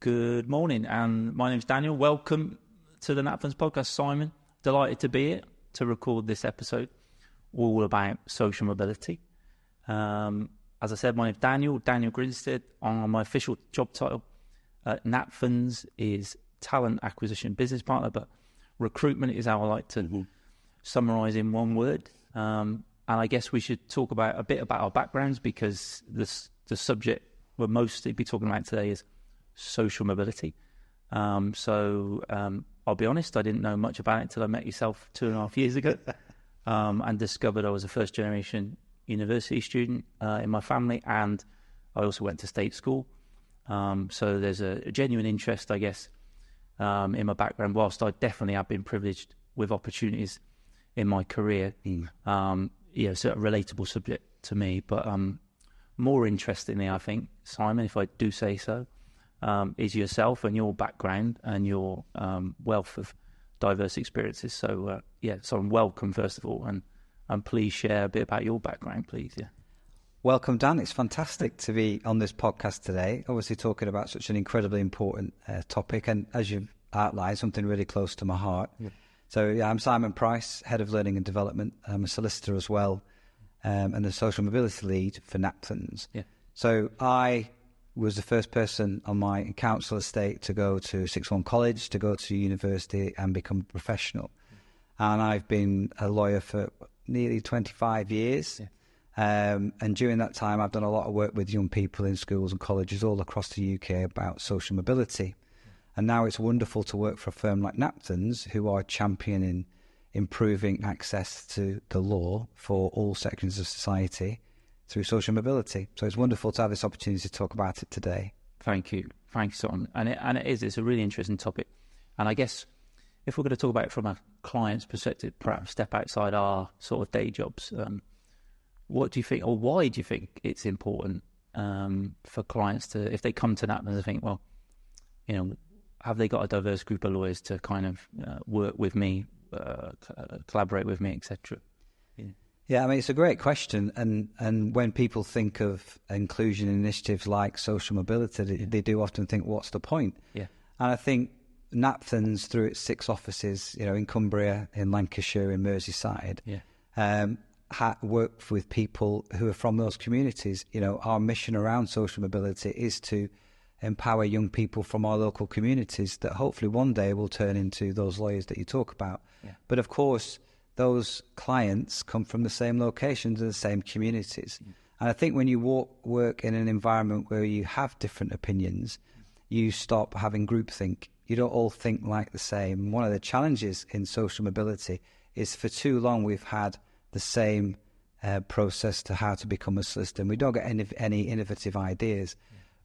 Good morning, and my name's Daniel. Welcome to the Napfins podcast, Simon. Delighted to be here to record this episode all about social mobility. As I said, my name's Daniel Grinsted. My official job title at Napfins is Talent Acquisition Business Partner, but recruitment is how I like to summarise in one word. And I guess we should talk about a bit about our backgrounds, because the subject we'll mostly be talking about today is social mobility. So I'll be honest, I didn't know much about it until I met yourself 2.5 years ago and discovered I was a first generation university student in my family, and I also went to state school. So there's a genuine interest, I guess, in my background, whilst I definitely have been privileged with opportunities in my career. It's a relatable subject to me, but more interestingly, I think, Simon, if I do say so, is yourself and your background and your wealth of diverse experiences. So, so welcome, first of all, and please share a bit about your background, please. Yeah. Welcome, Dan. It's fantastic to be on this podcast today, obviously talking about such an incredibly important topic, and as you've outlined, something really close to my heart. Yeah. So, I'm Simon Price, Head of Learning and Development. I'm a solicitor as well, and the social mobility lead for Napfins. Yeah. So I was the first person on my council estate to go to Sixth Form College, to go to university and become a professional. And I've been a lawyer for nearly 25 years. Yeah. And during that time, I've done a lot of work with young people in schools and colleges all across the UK about social mobility. And now it's wonderful to work for a firm like Napfins, who are championing improving access to the law for all sections of society through social mobility. So it's wonderful to have this opportunity to talk about it today. Thank you, Simon. And it's a really interesting topic. And I guess if we're going to talk about it from a client's perspective, perhaps step outside our sort of day jobs, what do you think, or why do you think it's important for clients to, if they come to Napfins and think, well, have they got a diverse group of lawyers to kind of work with me, collaborate with me, etc.? Yeah, I mean, it's a great question. And when people think of inclusion initiatives like social mobility, they do often think, what's the point? Yeah. And I think Napfins, through its 6 offices, in Cumbria, in Lancashire, in Merseyside, work with people who are from those communities. Our mission around social mobility is to empower young people from our local communities that hopefully one day will turn into those lawyers that you talk about. Yeah. But of course, those clients come from the same locations and the same communities. And I think when you work in an environment where you have different opinions, you stop having groupthink. You don't all think like the same. One of the challenges in social mobility is for too long we've had the same process to how to become a solicitor, and we don't get any innovative ideas.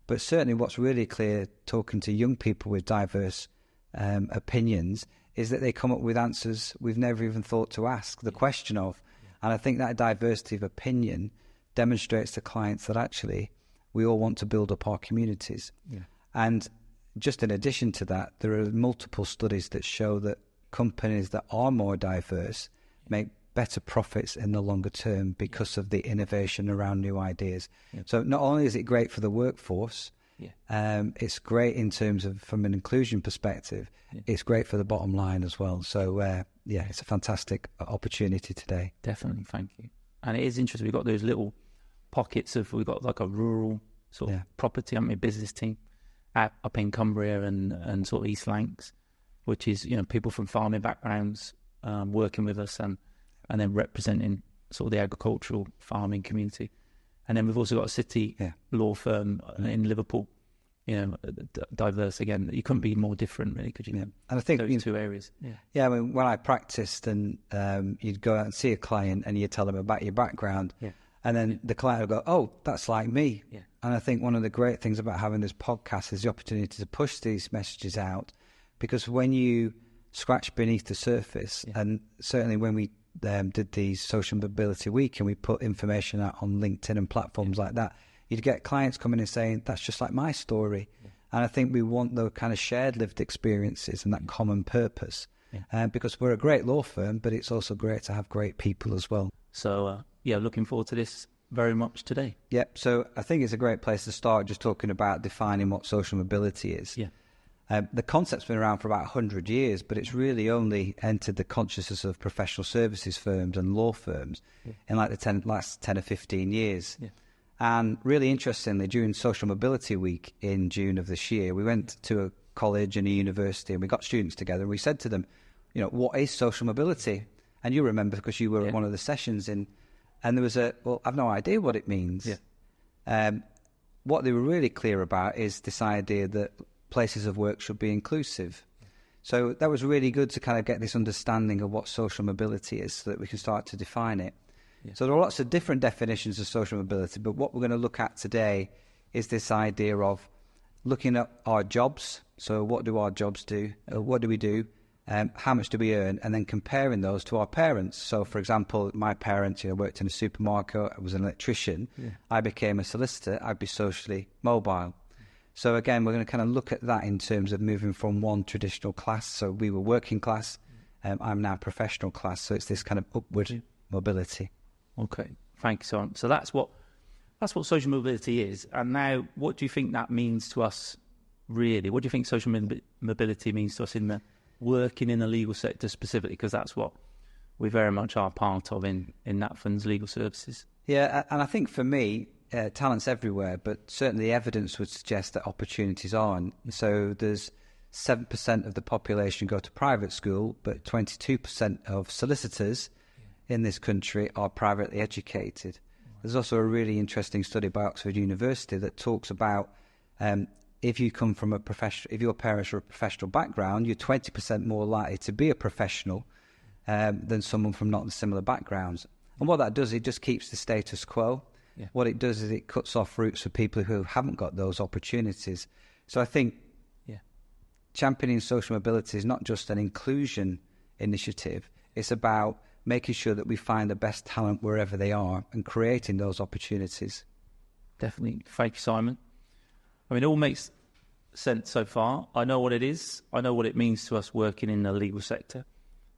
But certainly what's really clear, talking to young people with diverse opinions, is that they come up with answers we've never even thought to ask the question of. And I think that diversity of opinion demonstrates to clients that actually we all want to build up our communities. Yeah. And just in addition to that, there are multiple studies that show that companies that are more diverse make better profits in the longer term because of the innovation around new ideas. Yeah. So not only is it great for the workforce, it's great in terms of, from an inclusion perspective, it's great for the bottom line as well. So it's a fantastic opportunity today. Definitely, thank you. And it is interesting, we've got those little pockets of, we've got like a rural sort of property, business team up in Cumbria and sort of East Lancs, which is, people from farming backgrounds working with us and then representing sort of the agricultural farming community. And then we've also got a city law firm in Liverpool, diverse again. You couldn't be more different, really, could you? Yeah. And I think those 2 areas. I mean, when I practiced and you'd go out and see a client and you tell them about your background, and then the client would go, oh, that's like me. Yeah. And I think one of the great things about having this podcast is the opportunity to push these messages out, because when you scratch beneath the surface, and certainly when we did the Social Mobility Week and we put information out on LinkedIn and platforms like that, you'd get clients coming and saying, that's just like my story. And I think we want the kind of shared lived experiences and that common purpose, because we're a great law firm, but it's also great to have great people as well. So, looking forward to this very much today? Yep. So I think it's a great place to start just talking about defining what social mobility is. Yeah. The concept's been around for about 100 years, but it's really only entered the consciousness of professional services firms and law firms in like the last 10 or 15 years. Yeah. And really interestingly, during Social Mobility Week in June of this year, we went to a college and a university and we got students together and we said to them, you know, what is social mobility? And you remember because you were at one of the sessions and there was I've no idea what it means. Yeah. What they were really clear about is this idea that places of work should be inclusive. So that was really good to kind of get this understanding of what social mobility is so that we can start to define it. Yeah. So there are lots of different definitions of social mobility, but what we're going to look at today is this idea of looking at our jobs. So what do our jobs do? What do we do? How much do we earn? And then comparing those to our parents. So, for example, my parents, worked in a supermarket. I was an electrician. Yeah. I became a solicitor. I'd be socially mobile. So again, we're going to kind of look at that in terms of moving from one traditional class. So we were working class. I'm now professional class. So it's this kind of upward mobility. Okay, thank you, Simon. So that's what social mobility is. And now, what do you think that means to us, really? What do you think social mobility means to us in the working in the legal sector specifically? Because that's what we very much are part of in NatFund's legal services. Yeah, and I think for me, talent's everywhere, but certainly the evidence would suggest that opportunities aren't. So there's 7% of the population go to private school, but 22% of solicitors in this country are privately educated. There's also a really interesting study by Oxford University that talks about if you come from if your parents are a professional background, you're 20% more likely to be a professional than someone from not similar backgrounds. And what that does, it just keeps the status quo. Yeah. What it does is it cuts off routes for people who haven't got those opportunities. So I think championing social mobility is not just an inclusion initiative. It's about making sure that we find the best talent wherever they are and creating those opportunities. Definitely. Thank you, Simon. I mean, it all makes sense so far. I know what it is. I know what it means to us working in the legal sector.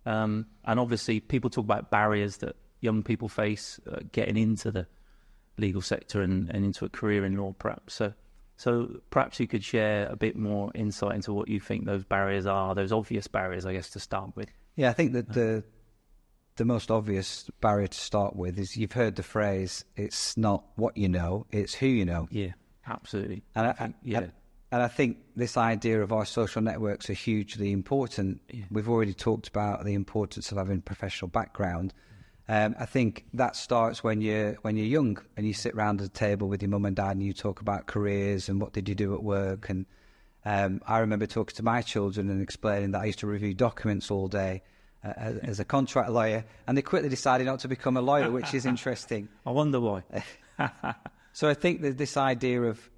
And obviously, people talk about barriers that young people face getting into the legal sector and into a career in law, perhaps. So perhaps you could share a bit more insight into what you think those barriers are, those obvious barriers, I guess, to start with. Yeah, I think that the most obvious barrier to start with is you've heard the phrase, it's not what you know, it's who you know. Yeah, absolutely. And I think this idea of our social networks are hugely important. Yeah. We've already talked about the importance of having professional background. I think that starts when you're young and you sit around the table with your mum and dad and you talk about careers and what did you do at work. And I remember talking to my children and explaining that I used to review documents all day as a contract lawyer, and they quickly decided not to become a lawyer, which is interesting. I wonder why. So I think that this idea of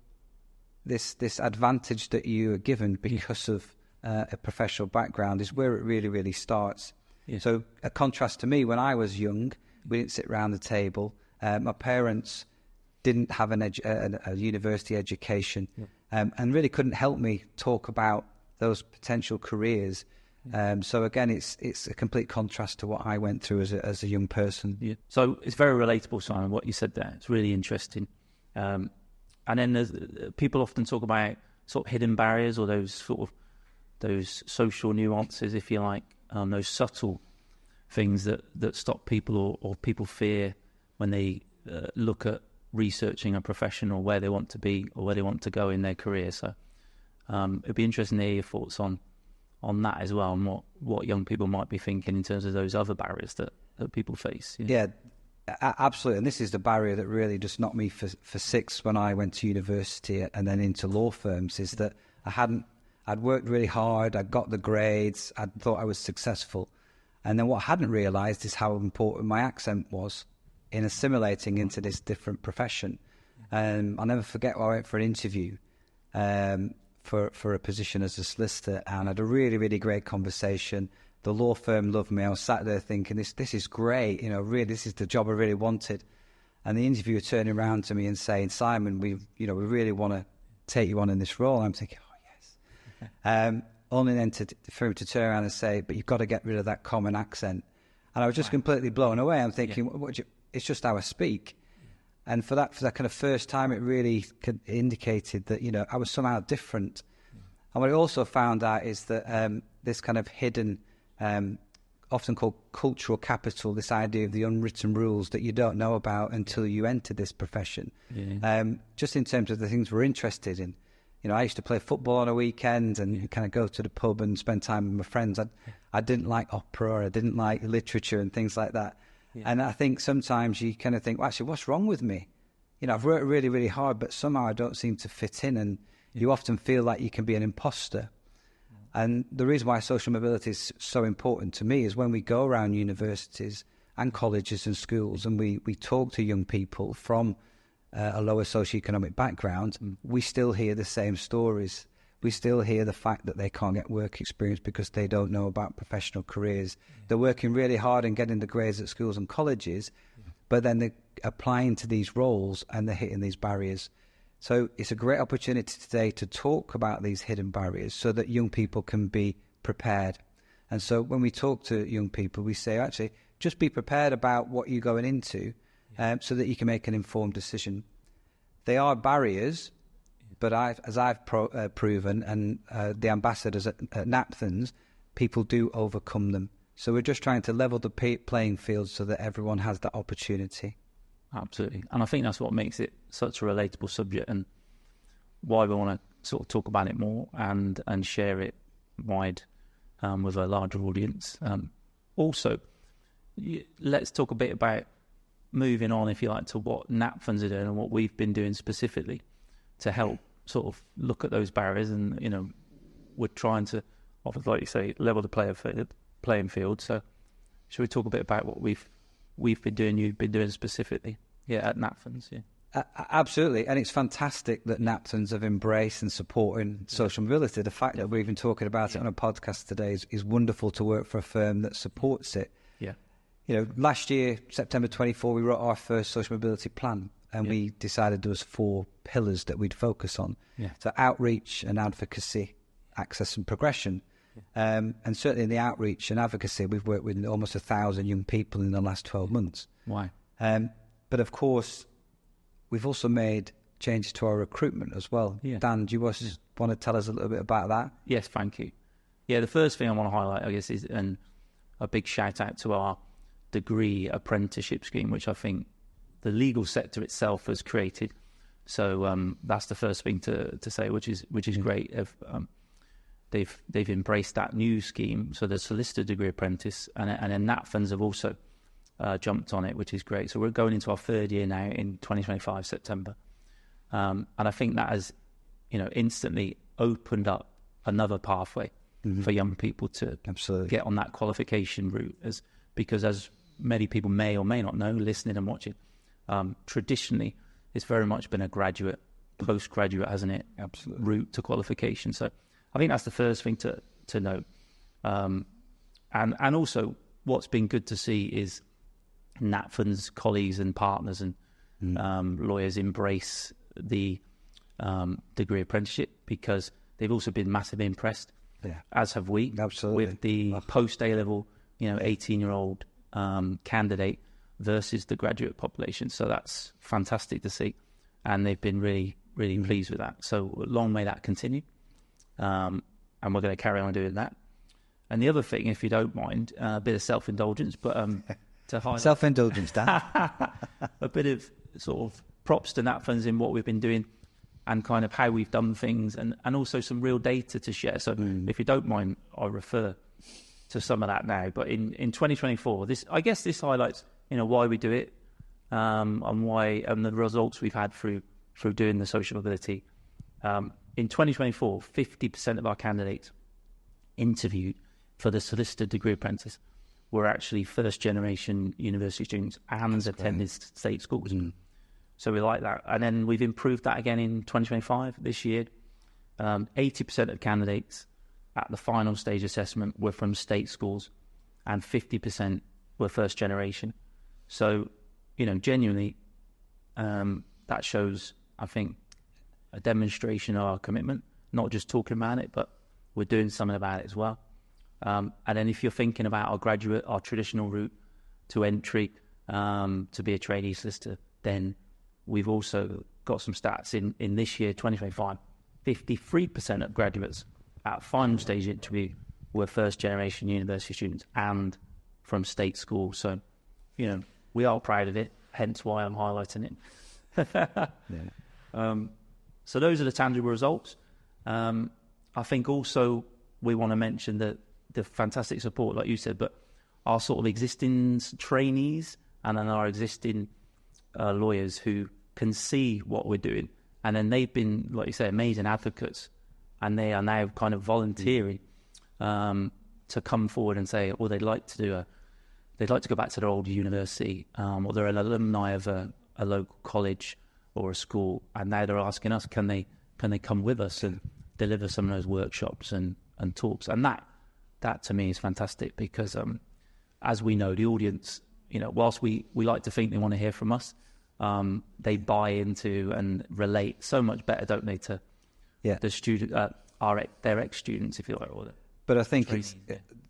this advantage that you are given because of a professional background is where it really, really starts. Yeah. So a contrast to me, when I was young, we didn't sit around the table. My parents didn't have a university education and really couldn't help me talk about those potential careers. So again, it's a complete contrast to what I went through as a young person. Yeah. So it's very relatable, Simon, what you said there. It's really interesting. And then people often talk about sort of hidden barriers or those social nuances, if you like, those subtle things that stop people or people fear when they look at researching a profession or where they want to be or where they want to go in their career. So it'd be interesting to hear your thoughts on that as well, and what young people might be thinking in terms of those other barriers that people face. Yeah, absolutely. And this is the barrier that really just knocked me for six when I went to university and then into law firms, is that I'd worked really hard, I'd got the grades, I thought I was successful. And then what I hadn't realised is how important my accent was in assimilating into this different profession. I'll never forget when I went for an interview for a position as a solicitor, and I had a really, really great conversation. The law firm loved me. I was sat there thinking, this is great, really, this is the job I really wanted. And the interviewer turning around to me and saying, Simon, we really want to take you on in this role. And I'm thinking, oh, yes. Only then for him to turn around and say, but you've got to get rid of that common accent. And I was just completely blown away. I'm thinking, it's just how I speak. And for that kind of first time, it really indicated that, you know, I was somehow different. And what I also found out is that this kind of hidden, often called cultural capital, this idea of the unwritten rules that you don't know about until you enter this profession, just in terms of the things we're interested in. You know, I used to play football on a weekend and kind of go to the pub and spend time with my friends. I didn't like opera, or I didn't like literature and things like that. Yeah. And I think sometimes you kind of think, well, actually, what's wrong with me? You know, I've worked really, really hard, but somehow I don't seem to fit in. And you often feel like you can be an imposter. And the reason why social mobility is so important to me is when we go around universities and colleges and schools and we talk to young people from a lower socioeconomic background, we still hear the same stories. We still hear the fact that they can't get work experience because they don't know about professional careers. They're working really hard and getting the grades at schools and colleges, but then they're applying to these roles and they're hitting these barriers. So it's a great opportunity today to talk about these hidden barriers so that young people can be prepared. And so when we talk to young people, we say, actually, just be prepared about what you're going into so that you can make an informed decision. They are barriers, but as I've proven, and the ambassadors at Napthans, people do overcome them. So we're just trying to level the playing field so that everyone has that opportunity. Absolutely. And I think that's what makes it such a relatable subject and why we want to sort of talk about it more and share it wide with a larger audience. Also, let's talk a bit about moving on, if you like, to what Napthans are doing and what we've been doing specifically to help sort of look at those barriers. And, you know, we're trying to, obviously, like you say, level the playing field. So should we talk a bit about what we've been doing, you've been doing specifically at Napthans? Absolutely. And it's fantastic that Napthans have embraced and supporting social mobility. The fact that we're even talking about it on a podcast today is wonderful to work for a firm that supports it. Yeah. You know, last year, September 24, we wrote our first social mobility plan and we decided there was 4 pillars that we'd focus on. So outreach and advocacy, access and progression. And certainly in the outreach and advocacy, we've worked with almost 1,000 young people in the last 12 months. Why? But of course, we've also made changes to our recruitment as well. Dan, do you want to tell us a little bit about that? Yes, thank you. The first thing I want to highlight, I guess, is a big shout out to our degree apprenticeship scheme, which I think the legal sector itself has created. So that's the first thing to say, which is great. They've embraced that new scheme. So the Solicitor degree apprentice and then Napthans have also jumped on it, which is great. So we're going into our 3rd year now in 2025 September, and I think that has, you know, instantly opened up another pathway for young people to get on that qualification route. Because as many people may or may not know, listening and watching, traditionally it's very much been a graduate, postgraduate, hasn't it? Absolutely. Route to qualification. So I think that's the first thing to note. And also what's been good to see is Napthans colleagues and partners and lawyers embrace the degree apprenticeship, because they've also been massively impressed, as have we, with the post A-level, 18-year-old candidate versus the graduate population. So that's fantastic to see, and they've been really, really pleased with that. So long may that continue, and we're going to carry on doing that. And the other thing, if you don't mind, a bit of self-indulgence, but to highlight... Self-indulgence, Dan. A bit of sort of props to Napthans in what we've been doing and kind of how we've done things, and also some real data to share. So if you don't mind, I'll refer to some of that now. But in 2024, I guess this highlights why we do it, and the results we've had through doing the social mobility. In 2024, 50% of our candidates interviewed for the Solicitor degree apprentice were actually first-generation university students and attended state schools. So we like that. And then we've improved that again in 2025, this year. 80% of candidates at the final stage assessment were from state schools, and 50% were first-generation. So, genuinely, that shows, I think, a demonstration of our commitment, not just talking about it, but we're doing something about it as well. And then if you're thinking about our traditional route to entry, to be a trainee solicitor, then we've also got some stats in this year, 2025. 53% of graduates at final stage interview were first-generation university students and from state schools. So, we are proud of it, hence why I'm highlighting it. So those are the tangible results. I think also we want to mention that the fantastic support, like you said, but our sort of existing trainees and then our existing lawyers who can see what we're doing. And then they've been, like you say, amazing advocates, and they are now kind of volunteering to come forward and say, well, they'd like to go back to their old university, or they're an alumni of a local college or a school, and now they're asking us, can they come with us and deliver some of those workshops and talks. And that to me is fantastic, because as we know, the audience, whilst we like to think they want to hear from us, they buy into and relate so much better, don't they, to the student, their ex-students, if you like. But I think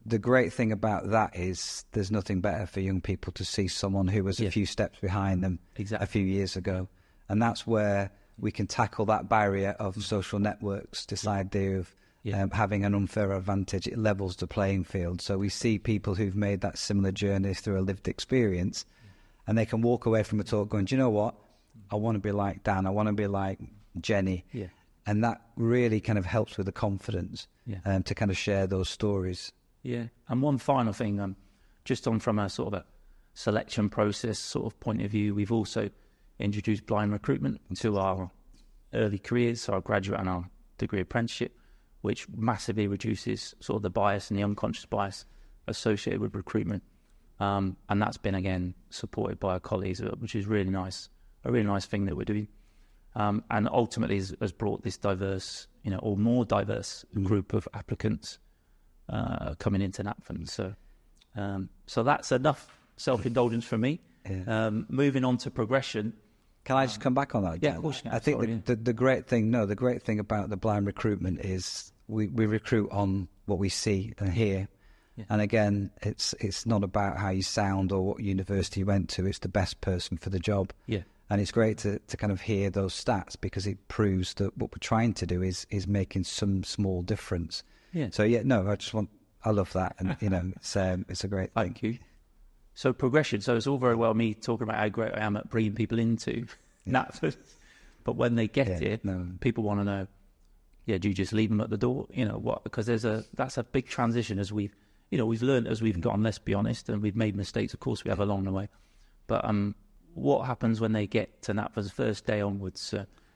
the great thing about that is there's nothing better for young people to see someone who was a few steps behind them a few years ago. And that's where we can tackle that barrier of social networks, this idea of having an unfair advantage. It levels the playing field. So we see people who've made that similar journey through a lived experience, and they can walk away from a talk going, do you know what? I want to be like Dan. I want to be like Jenny. Yeah. And that really kind of helps with the confidence to kind of share those stories. Yeah. And one final thing, just on from a sort of a selection process sort of point of view, we've also introduced blind recruitment to our early careers, so our graduate and our degree apprenticeship, which massively reduces sort of the bias and the unconscious bias associated with recruitment. And that's been, again, supported by our colleagues, which is really nice, a really nice thing that we're doing. And ultimately has brought this diverse, or more diverse group of applicants coming into NAPFN. So that's enough self-indulgence for me. Yeah. Moving on to progression. Can I just come back on that? Yeah, of course you can. I think the great thing about the blind recruitment is we recruit on what we see and hear. Yeah. And again, it's not about how you sound or what university you went to. It's the best person for the job. Yeah. And it's great to kind of hear those stats, because it proves that what we're trying to do is making some small difference. Yeah. So I love that, and it's a great thing. Thank you. So progression. So it's all very well me talking about how great I am at bringing people into NAPFN, but when they get here, people want to know, do you just leave them at the door? What? Because that's a big transition, as we've learned as we've gotten, let's be honest, and we've made mistakes. Of course, we have along the way, but what happens when they get to NAPFN's first day onwards?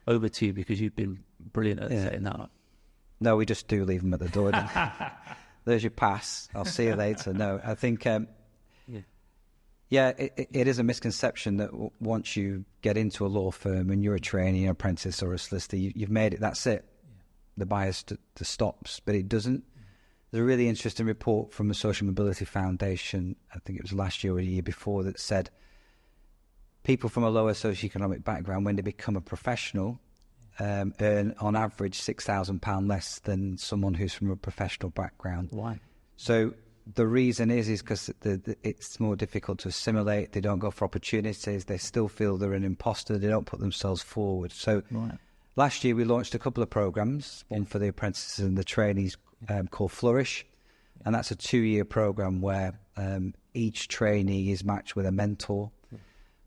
Over to you, because you've been brilliant at setting that up. No, we just do leave them at the door. There's your pass. I'll see you later. No, I think. It is a misconception that once you get into a law firm and you're a trainee, an apprentice, or a solicitor, you've made it. That's it. The bias stops, but it doesn't. There's a really interesting report from the Social Mobility Foundation, I think it was last year or the year before, that said people from a lower socioeconomic background, when they become a professional, earn on average £6,000 less than someone who's from a professional background. Why? So the reason is because it's more difficult to assimilate. They don't go for opportunities. They still feel they're an imposter. They don't put themselves forward. So last year we launched a couple of programs, one for the apprentices and the trainees, called Flourish. And that's a 2-year program where each trainee is matched with a mentor,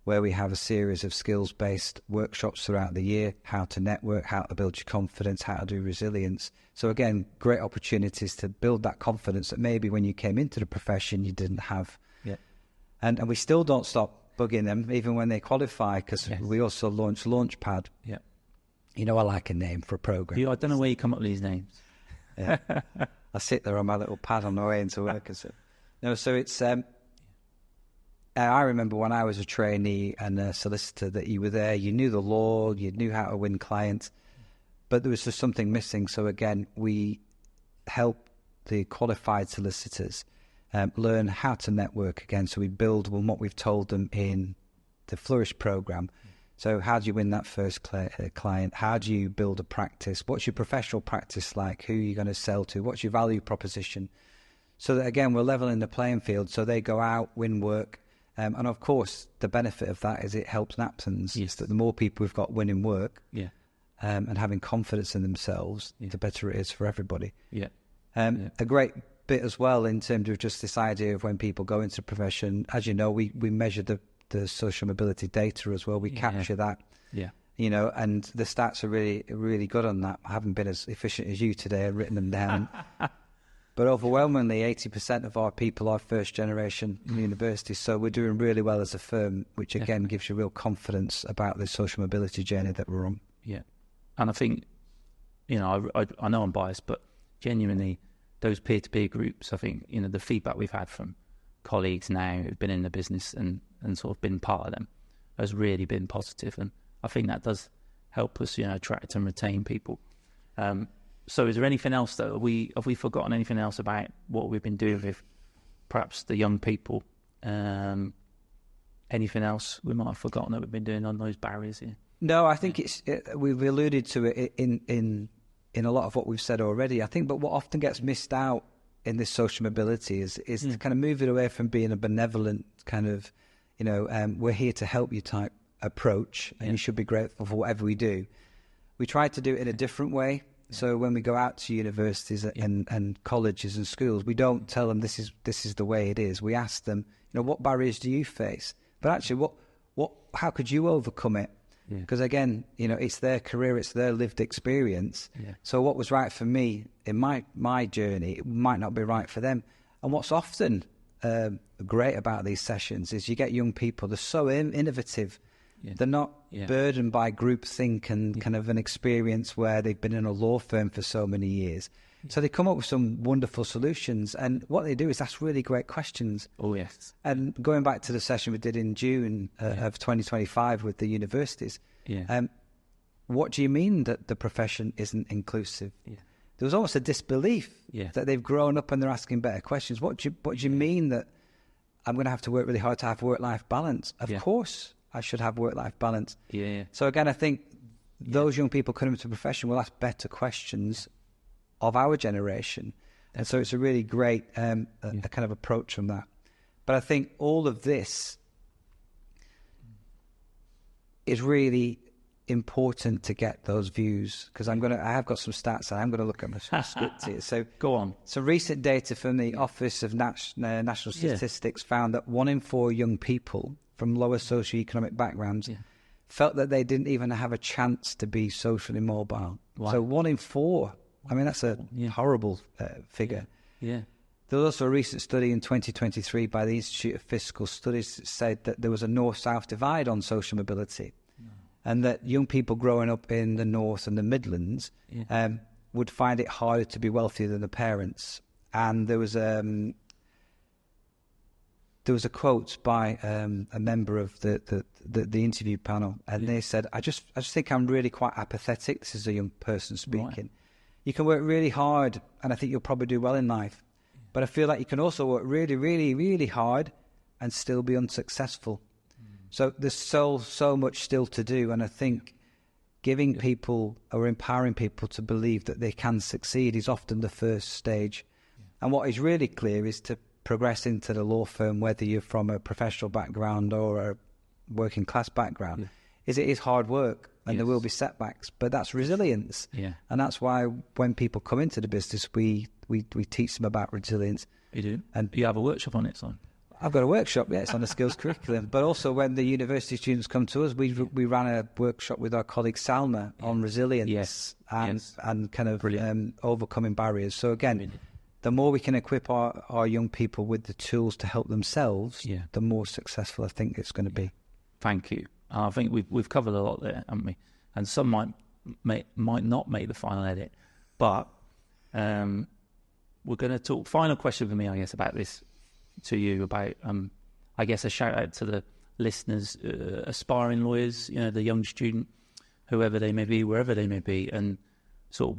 where we have a series of skills-based workshops throughout the year, how to network, how to build your confidence, how to do resilience. So again, great opportunities to build that confidence that maybe when you came into the profession you didn't have. Yeah. And we still don't stop bugging them, even when they qualify, because we also launched Launchpad. Yeah. I like a name for a program. I don't know where you come up with these names. Yeah. I sit there on my little pad on the way into work. So it's... I remember when I was a trainee and a solicitor that you were there, you knew the law, you knew how to win clients, but there was just something missing. So again, we help the qualified solicitors learn how to network again. So we build on what we've told them in the Flourish program. So how do you win that first client? How do you build a practice? What's your professional practice like? Who are you going to sell to? What's your value proposition? So that, again, we're leveling the playing field. So they go out, win work, And of course, the benefit of that is it helps Naptons. Yes. That the more people we've got winning work, Yeah. and having confidence in themselves, Yeah. the better it is for everybody. Yeah. A great bit as well in terms of just this idea of when people go into the profession. As you know, we measure the social mobility data as well. We capture that. Yeah. You know, and the stats are really, really good on that. I haven't been as efficient as you today. I've written them down. But overwhelmingly, 80% of our people are first-generation universities. So we're doing really well as a firm, which again gives you real confidence about the social mobility journey that we're on. Yeah. And I think, you know, I know I'm biased, but genuinely, those peer-to-peer groups, I think, you know, the feedback we've had from colleagues now who've been in the business and sort of been part of them has really been positive. And I think that does help us, you know, attract and retain people. So is there anything else that have we forgotten anything else about what we've been doing with perhaps the young people? Anything else we might have forgotten that we've been doing on those barriers here? No, I think we've alluded to it in a lot of what we've said already. I think, but what often gets missed out in this social mobility is to kind of move it away from being a benevolent kind of, you know, we're here to help you type approach, and you should be grateful for whatever we do. We try to do it in a different way. So when we go out to universities and colleges and schools, we don't tell them this is the way it is. We ask them, you know, what barriers do you face? But actually, how could you overcome it? Because again, you know, it's their career, it's their lived experience. So what was right for me in my journey, it might not be right for them. And what's often great about these sessions is you get young people, they're so innovative. They're not burdened by groupthink and kind of an experience where they've been in a law firm for so many years. So they come up with some wonderful solutions, and what they do is ask really great questions. Oh, yes. And going back to the session we did in June of 2025 with the universities, what do you mean that the profession isn't inclusive? There was almost a disbelief that they've grown up and they're asking better questions. What do you mean that I'm going to have to work really hard to have work-life balance? Of course I should have work-life balance. So again, I think those young people coming into the profession will ask better questions of our generation. And so it's a really great a kind of approach from that. But I think all of this is really important to get those views, because I have got some stats and I'm going to look at my script here. So go on. So recent data from the Office of National Statistics found that 1 in 4 young people from lower socioeconomic backgrounds felt that they didn't even have a chance to be socially mobile. Wow. So 1 in 4. I mean, that's a horrible figure. There was also a recent study in 2023 by the Institute of Fiscal Studies that said that there was a north-south divide on social mobility, and that young people growing up in the North and the Midlands would find it harder to be wealthier than the parents. And there was a quote by a member of the interview panel, and they said, I just think I'm really quite apathetic. This is a young person speaking. Right. You can work really hard, and I think you'll probably do well in life. But I feel like you can also work really, really, really hard and still be unsuccessful. So there's so much still to do. And I think giving people or empowering people to believe that they can succeed is often the first stage. And what is really clear is to progress into the law firm, whether you're from a professional background or a working class background, is it is hard work. And there will be setbacks, but that's resilience. And that's why when people come into the business, we teach them about resilience. You do? And you have a workshop on it, Simon? I've got a workshop, it's on the skills curriculum. But also when the university students come to us, we ran a workshop with our colleague Salma on resilience and kind of overcoming barriers. So again, the more we can equip our young people with the tools to help themselves, the more successful I think it's going to be. Thank you. I think we've covered a lot there, haven't we? And some might not make the final edit, but we're going to talk. Final question for me, I guess, about this to you about I guess a shout out to the listeners, aspiring lawyers, you know, the young student, whoever they may be, wherever they may be, and sort of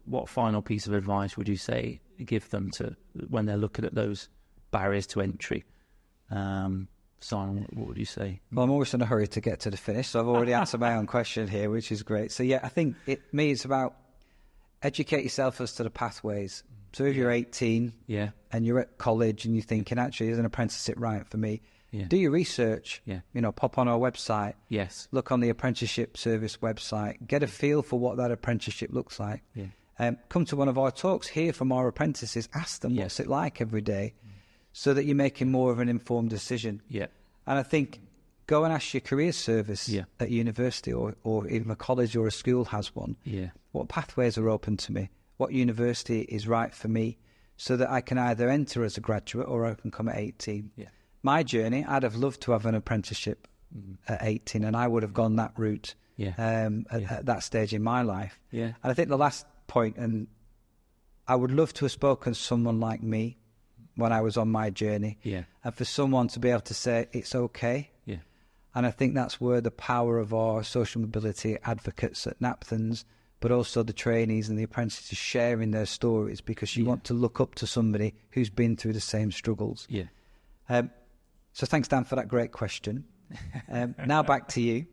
what final piece of advice would you say give them to when they're looking at those barriers to entry? Simon, what would you say? Well, I'm always in a hurry to get to the finish, so I've already answered my own question here, which is great. So, I think it's about educate yourself as to the pathways. So if you're 18 and you're at college and you're thinking, actually, is an apprenticeship right for me? Yeah. Do your research. Yeah. You know, pop on our website. Yes. Look on the apprenticeship service website. Get a feel for what that apprenticeship looks like. Yeah. Come to one of our talks, hear from our apprentices, ask them what's it like every day, so that you're making more of an informed decision. Yeah. And I think go and ask your career service at university or even a college or a school has one. Yeah. What pathways are open to me? What university is right for me, so that I can either enter as a graduate or I can come at 18. Yeah. My journey, I'd have loved to have an apprenticeship at 18, and I would have gone that route at that stage in my life. Yeah. And I think the last point, and I would love to have spoken to someone like me when I was on my journey, and for someone to be able to say, it's okay. Yeah. And I think that's where the power of our social mobility advocates at Napthans, but also the trainees and the apprentices sharing their stories, because you want to look up to somebody who's been through the same struggles. Yeah. So thanks, Dan, for that great question. Now back to you.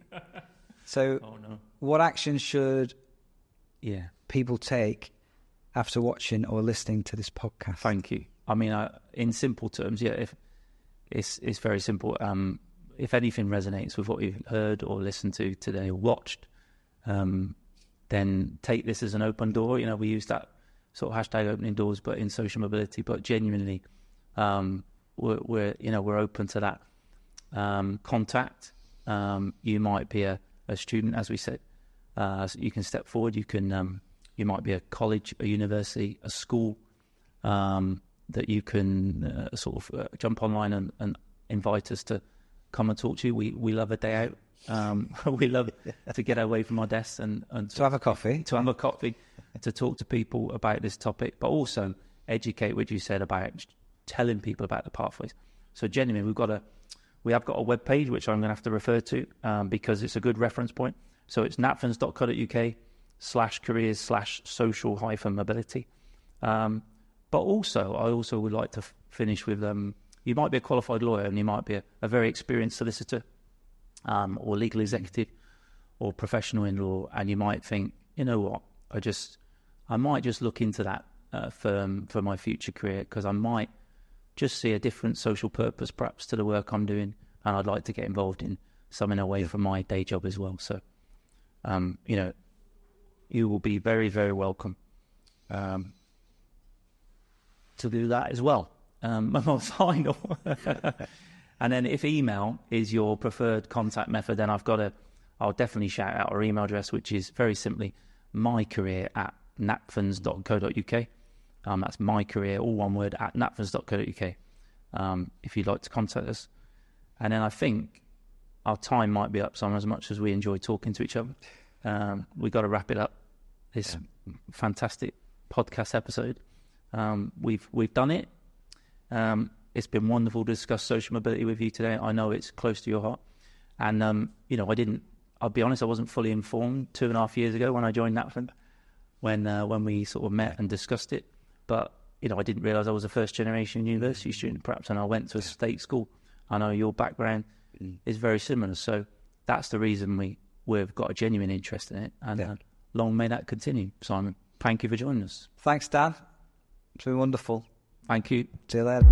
So what action should people take after watching or listening to this podcast? Thank you. I mean, in simple terms, if it's very simple. If anything resonates with what you've heard or listened to today or watched, then take this as an open door. You know, we use that sort of hashtag opening doors, but in social mobility. But genuinely, we're open to that contact. You might be a student, as we said. So you can step forward. You might be a college, a university, a school, that you can jump online and invite us to come and talk to you. We love a day out. We love to get away from our desks and to have a coffee. To have a coffee, to talk to people about this topic, but also educate, what you said about telling people about the pathways. So genuinely, we have got a web page, which I'm going to have to refer to because it's a good reference point. So it's napthans.co.uk/careers/social-mobility. But also, I also would like to finish with, you might be a qualified lawyer and you might be a very experienced solicitor or legal executive or professional in law, and you might think, you know what, I might just look into that firm for my future career, because I might just see a different social purpose perhaps to the work I'm doing, and I'd like to get involved in something away from my day job as well. So, you will be very, very welcome to do that as well. Final. And then if email is your preferred contact method, then I'll definitely shout out our email address, which is very simply mycareer@napthans.co.uk. That's my career, all one word, at napthans.co.uk, if you'd like to contact us. And then I think our time might be up, Simon, as much as we enjoy talking to each other. We've got to wrap it up, this fantastic podcast episode. We've done it. It's been wonderful to discuss social mobility with you today. I know it's close to your heart. And, I'll be honest, I wasn't fully informed 2.5 years ago when I joined Napthans, when we sort of met and discussed it. But, I didn't realise I was a first-generation university student, perhaps, and I went to a state school. I know your background is very similar. So that's the reason we've got a genuine interest in it. And long may that continue. Simon, thank you for joining us. Thanks, Dan. It's been wonderful. Thank you. See you later.